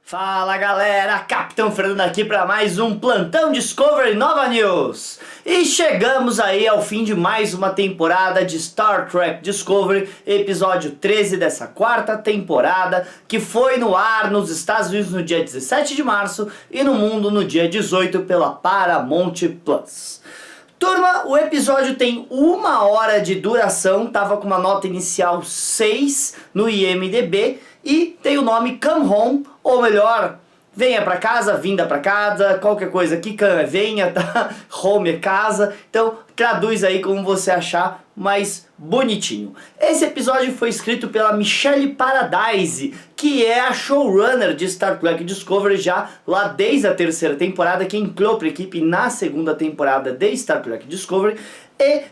Fala galera, Capitão Fernando aqui para mais um Plantão Discovery Nova News. E chegamos aí ao fim de mais uma temporada de Star Trek Discovery, episódio 13 dessa quarta temporada, que foi no ar nos Estados Unidos no dia 17 de março e no mundo no dia 18 pela Paramount Plus. Turma, o episódio tem 1 hora de duração, tava com uma nota inicial 6 no IMDb e tem o nome Come Home, ou melhor, venha pra casa, vinda pra casa, qualquer coisa aqui, come é venha, tá? Home é casa, então traduz aí como você achar mais bonitinho. Esse episódio foi escrito pela Michelle Paradise, que é a showrunner de Star Trek Discovery já lá desde a terceira temporada, que entrou para a equipe na segunda temporada de Star Trek Discovery, e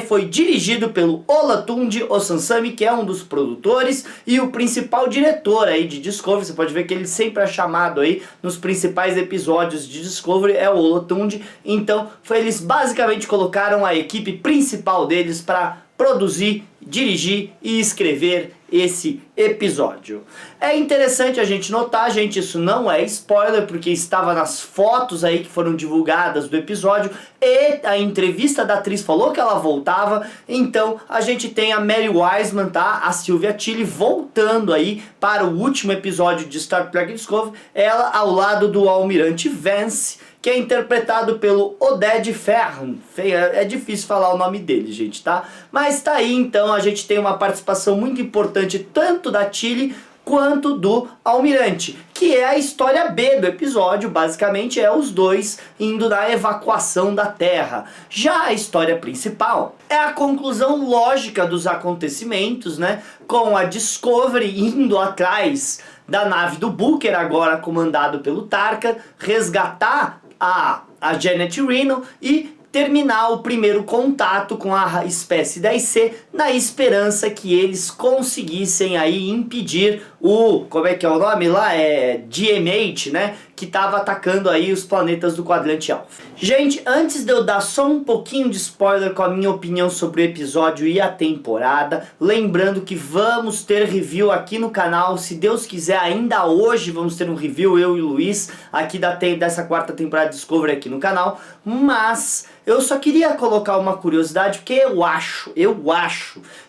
foi dirigido pelo Olatunji Osansami, que é um dos produtores e o principal diretor aí de Discovery. Você pode ver que ele sempre é chamado aí nos principais episódios de Discovery, é o Olatunji. Então eles basicamente colocaram a equipe principal deles para produzir, dirigir e escrever esse episódio. É interessante a gente notar, gente, isso não é spoiler, porque estava nas fotos aí que foram divulgadas do episódio e a entrevista da atriz falou que ela voltava. Então a gente tem a Mary Wiseman, tá? A Sylvia Tilly voltando aí para o último episódio de Star Trek Discovery, ela ao lado do Almirante Vance, que é interpretado pelo Oded Fehrman. É difícil falar o nome dele, gente, tá? Mas tá aí, então, a gente tem uma participação muito importante tanto da Tilly quanto do Almirante, que é a história B do episódio. Basicamente é os dois indo na evacuação da Terra. Já a história principal é a conclusão lógica dos acontecimentos, né? Com a Discovery indo atrás da nave do Booker, agora comandado pelo Tarka, resgatar a Janet Reno e terminar o primeiro contato com a espécie 10C, na esperança que eles conseguissem aí impedir o, como é que é o nome lá? É GMH, né? Que estava atacando aí os planetas do quadrante alfa. Gente, antes de eu dar só um pouquinho de spoiler com a minha opinião sobre o episódio e a temporada, lembrando que vamos ter review aqui no canal, se Deus quiser, ainda hoje vamos ter um review, eu e o Luiz, aqui dessa quarta temporada de Discovery aqui no canal, mas eu só queria colocar uma curiosidade, porque eu acho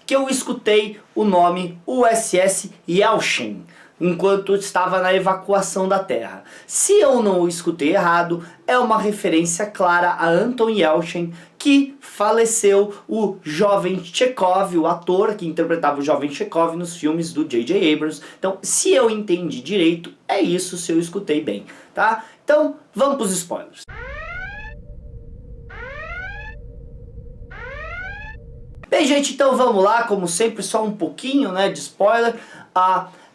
que eu escutei o nome USS Yelchin enquanto estava na evacuação da Terra. Se eu não o escutei errado, é uma referência clara a Anton Yelchin, que faleceu, o jovem Chekhov, o ator que interpretava o jovem Chekhov nos filmes do J.J. Abrams. Então, se eu entendi direito, é isso, se eu escutei bem, tá? Então, vamos para os spoilers. Bem, gente, então vamos lá, como sempre, só um pouquinho, né, de spoiler.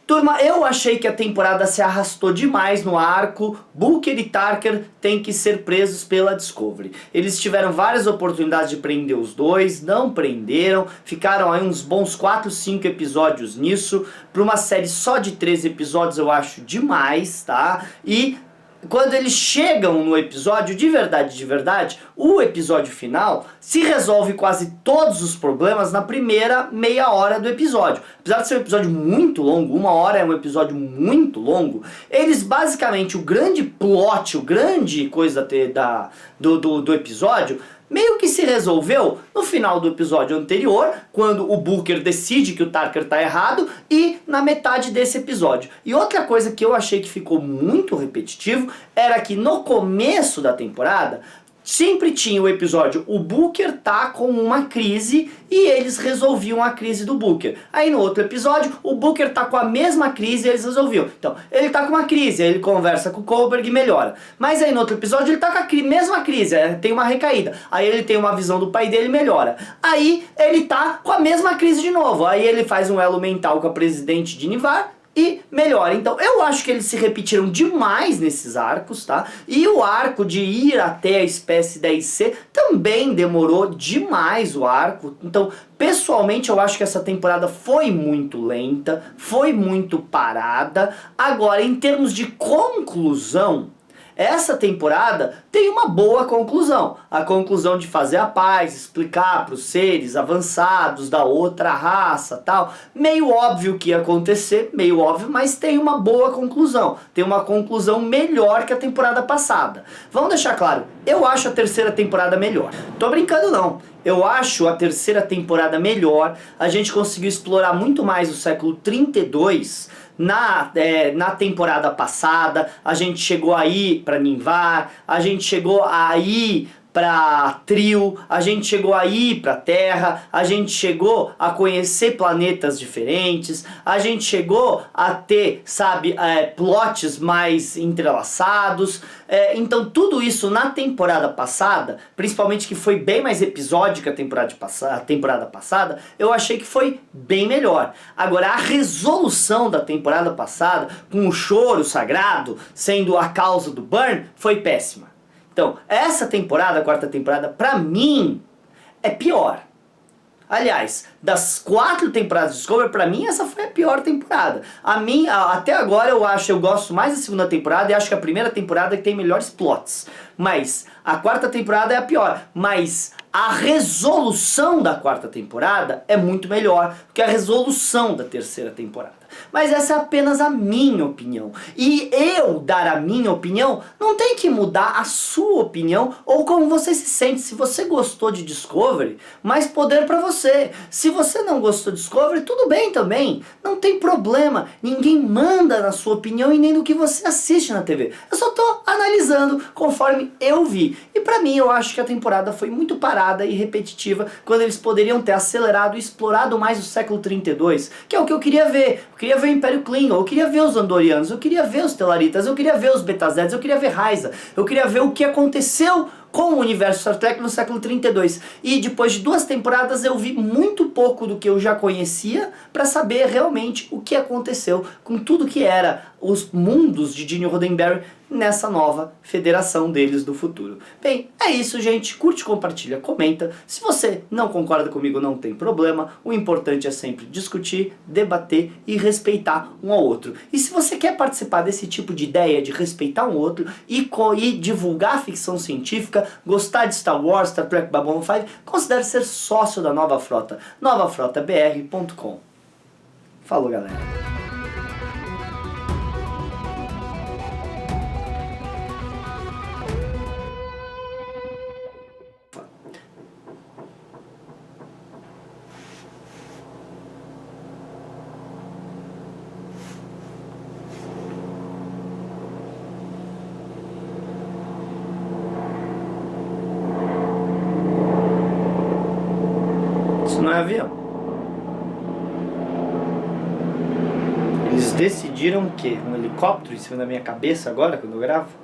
Turma, eu achei que a temporada se arrastou demais no arco. Booker e Tarker têm que ser presos pela Discovery. Eles tiveram várias oportunidades de prender os dois, não prenderam, ficaram aí uns bons 4, 5 episódios nisso. Para uma série só de 13 episódios eu acho demais, tá? E quando eles chegam no episódio, de verdade, o episódio final se resolve quase todos os problemas na primeira meia hora do episódio. Apesar de ser um episódio muito longo, 1 hora é um episódio muito longo, eles basicamente, o grande plot, o grande coisa do episódio, meio que se resolveu no final do episódio anterior, quando o Booker decide que o Tarker tá errado, e na metade desse episódio. E outra coisa que eu achei que ficou muito repetitivo era que no começo da temporada sempre tinha o episódio, o Booker tá com uma crise e eles resolviam a crise do Booker. Aí no outro episódio, o Booker tá com a mesma crise e eles resolviam. Então, ele tá com uma crise, aí ele conversa com o Kohlberg e melhora. Mas aí no outro episódio ele tá com a mesma crise, tem uma recaída. Aí ele tem uma visão do pai dele e melhora. Aí ele tá com a mesma crise de novo. Aí ele faz um elo mental com a presidente de Nivar e melhora. Então eu acho que eles se repetiram demais nesses arcos, tá? E o arco de ir até a espécie 10C também demorou demais o arco. Então, pessoalmente, eu acho que essa temporada foi muito lenta, foi muito parada. Agora, em termos de conclusão, Essa temporada tem uma boa conclusão. A conclusão de fazer a paz, explicar para os seres avançados da outra raça, tal. Meio óbvio que ia acontecer, meio óbvio, mas tem uma boa conclusão. Tem uma conclusão melhor que a temporada passada. Vamos deixar claro, eu acho a terceira temporada melhor. Tô brincando não. Eu acho a terceira temporada melhor. A gente conseguiu explorar muito mais o século 32 na temporada passada. A gente chegou aí pra Ninvar, a gente chegou aí para Trio, a gente chegou aí para Terra, a gente chegou a conhecer planetas diferentes, a gente chegou a ter, sabe, plots mais entrelaçados. Então tudo isso na temporada passada, principalmente que foi bem mais episódica a temporada passada, eu achei que foi bem melhor. Agora a resolução da temporada passada, com o choro sagrado sendo a causa do Burn, foi péssima. Então, essa temporada, a quarta temporada, pra mim, é pior. Aliás, das 4 temporadas de Discovery, pra mim, essa foi a pior temporada. Até agora, eu gosto mais da segunda temporada e acho que a primeira temporada é que tem melhores plots. Mas a quarta temporada é a pior. Mas a resolução da quarta temporada é muito melhor que a resolução da terceira temporada. Mas essa é apenas a minha opinião. E eu dar a minha opinião não tem que mudar a sua opinião ou como você se sente. Se você gostou de Discovery, mais poder pra você. Se você não gostou de Discovery, tudo bem também. Não tem problema. Ninguém manda na sua opinião e nem no que você assiste na TV. Eu só tô analisando conforme eu vi. E pra mim, eu acho que a temporada foi muito parada e repetitiva quando eles poderiam ter acelerado e explorado mais o século 32, que é o que eu queria ver. Eu queria ver o Império Klingon, eu queria ver os Andorianos, eu queria ver os Telaritas, eu queria ver os Betazeds, eu queria ver Raiza, eu queria ver o que aconteceu com o universo Star Trek no século 32. E depois de 2 temporadas eu vi muito pouco do que eu já conhecia para saber realmente o que aconteceu com tudo que era os mundos de Gene Roddenberry nessa nova federação deles do futuro. Bem, é isso, gente. Curte, compartilha, comenta. Se você não concorda comigo, não tem problema. O importante é sempre discutir, debater e respeitar um ao outro. E se você quer participar desse tipo de ideia de respeitar um outro e divulgar ficção científica, gostar de Star Wars, Star Trek, Babylon 5, considere ser sócio da Nova Frota, novafrotabr.com. Falou, galera. Isso não é avião. Eles decidiram o quê? Um helicóptero em cima da minha cabeça agora, quando eu gravo?